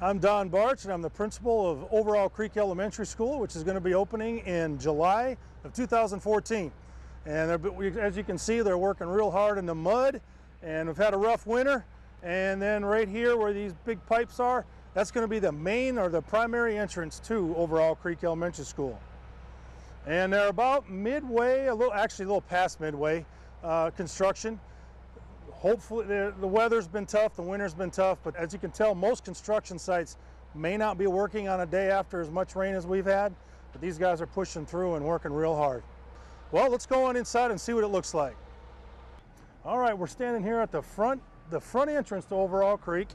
I'm Don Bartch, and I'm the principal of Overall Creek Elementary School, which is going to be opening in July of 2014. And as you can see, they're working real hard in the mud, and we've had a rough winter. And then right here where these big pipes are, that's going to be the main or the primary entrance to Overall Creek Elementary School. And they're about midway, actually a little past midway construction. Hopefully, the weather's been tough, the winter's been tough, but as you can tell, most construction sites may not be working on a day after as much rain as we've had, but these guys are pushing through and working real hard. Well, let's go on inside and see what it looks like. All right, we're standing here at the front entrance to Overall Creek.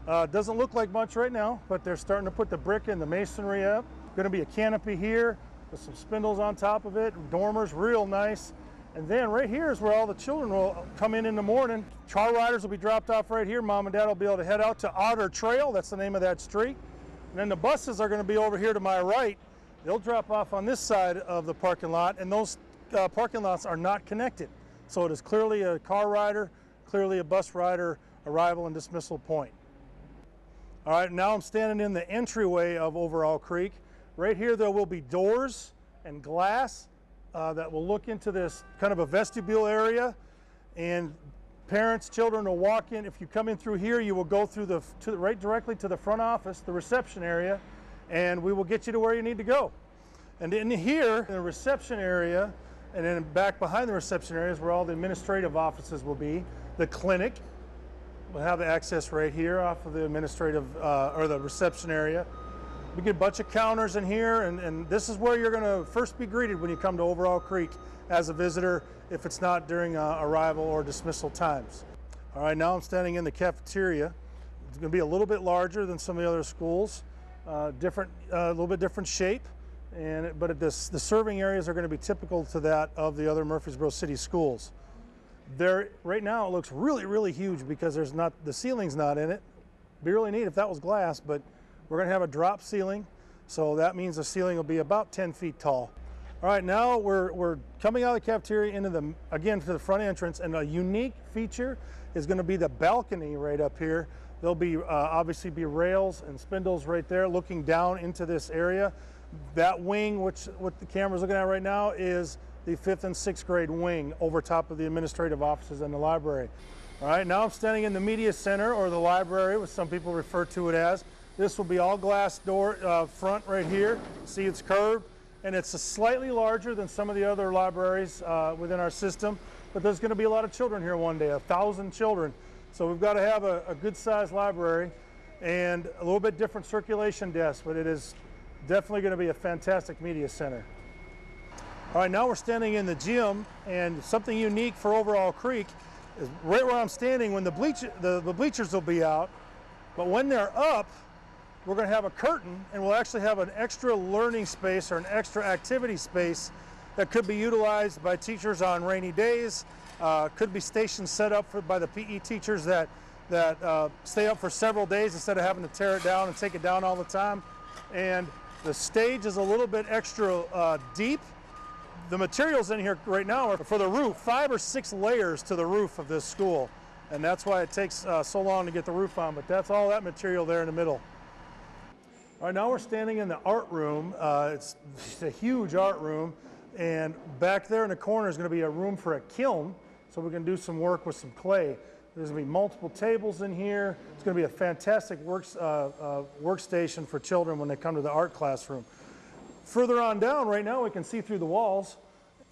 Doesn't look like much right now, but they're starting to put the brick and the masonry up. Going to be a canopy here with some spindles on top of it, dormers, real nice. And then right here is where all the children will come in the morning. Car riders will be dropped off right here. Mom and Dad will be able to head out to Otter Trail. That's the name of that street. And then the buses are going to be over here to my right. They'll drop off on this side of the parking lot, and those parking lots are not connected. So it is clearly a car rider, clearly a bus rider arrival and dismissal point. All right, now I'm standing in the entryway of Overall Creek. Right here there will be doors and glass that will look into this kind of a vestibule area, and parents, children will walk in. If you come in through here, you will go through right directly to the front office, the reception area, and we will get you to where you need to go. And in here, in the reception area, and then back behind the reception area is where all the administrative offices will be. The clinic will have the access right here off of the administrative or the reception area. We get a bunch of counters in here, and this is where you're going to first be greeted when you come to Overall Creek as a visitor, if it's not during arrival or dismissal times. All right, now I'm standing in the cafeteria. It's going to be a little bit larger than some of the other schools, a little bit different shape, but the serving areas are going to be typical to that of the other Murfreesboro City schools. Right now it looks really, really huge because the ceiling's not in it. It'd be really neat if that was glass, but we're going to have a drop ceiling, so that means the ceiling will be about 10 feet tall. All right, now we're coming out of the cafeteria into to the front entrance, and a unique feature is going to be the balcony right up here. There'll be obviously be rails and spindles right there looking down into this area. That wing, what the camera's looking at right now, is the 5th and 6th grade wing over top of the administrative offices and the library. All right, now I'm standing in the media center, or the library, which some people refer to it as. This will be all glass door front right here. See, it's curved, and it's slightly larger than some of the other libraries within our system, but there's going to be a lot of children here one day, 1,000 children. So we've got to have a good-sized library and a little bit different circulation desk, but it is definitely going to be a fantastic media center. All right, now we're standing in the gym, and something unique for Overall Creek is right where I'm standing when the bleachers will be out, but when they're up, we're going to have a curtain, and we'll actually have an extra learning space or an extra activity space that could be utilized by teachers on rainy days. Could be stations set up by the PE teachers that stay up for several days instead of having to tear it down and take it down all the time. And the stage is a little bit extra deep. The materials in here right now are for the roof, 5 or 6 layers to the roof of this school. And that's why it takes so long to get the roof on, but that's all that material there in the middle. All right, now we're standing in the art room. It's a huge art room, and back there in the corner is going to be a room for a kiln, so we can do some work with some clay. There's going to be multiple tables in here. It's going to be a fantastic workstation for children when they come to the art classroom. Further on down, right now we can see through the walls,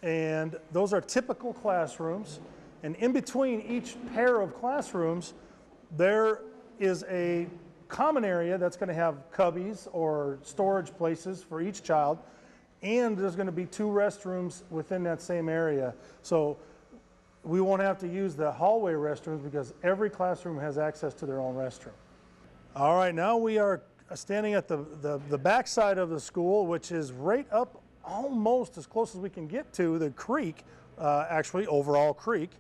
and those are typical classrooms. And in between each pair of classrooms, there is a common area that's going to have cubbies or storage places for each child, and there's going to be 2 restrooms within that same area. So we won't have to use the hallway restrooms because every classroom has access to their own restroom. All right, now we are standing at the back side of the school, which is right up almost as close as we can get to the creek, actually Overall Creek,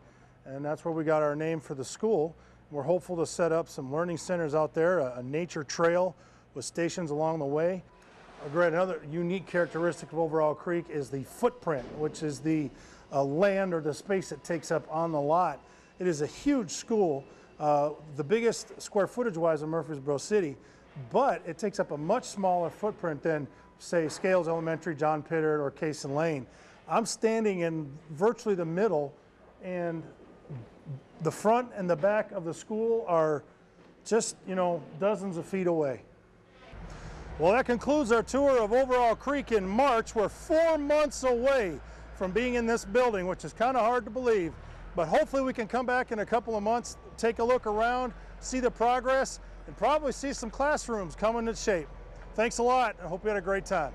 and that's where we got our name for the school. We're hopeful to set up some learning centers out there, a nature trail with stations along the way. Another unique characteristic of Overall Creek is the footprint, which is the land or the space it takes up on the lot. It is a huge school, the biggest square footage-wise in Murfreesboro City, but it takes up a much smaller footprint than, say, Scales Elementary, John Pittard, or Cason Lane. I'm standing in virtually the middle, and the front and the back of the school are just, you know, dozens of feet away. Well, that concludes our tour of Overall Creek in March. We're 4 months away from being in this building, which is kind of hard to believe, but hopefully we can come back in a couple of months, take a look around, see the progress, and probably see some classrooms coming to shape. Thanks a lot. I hope you had a great time.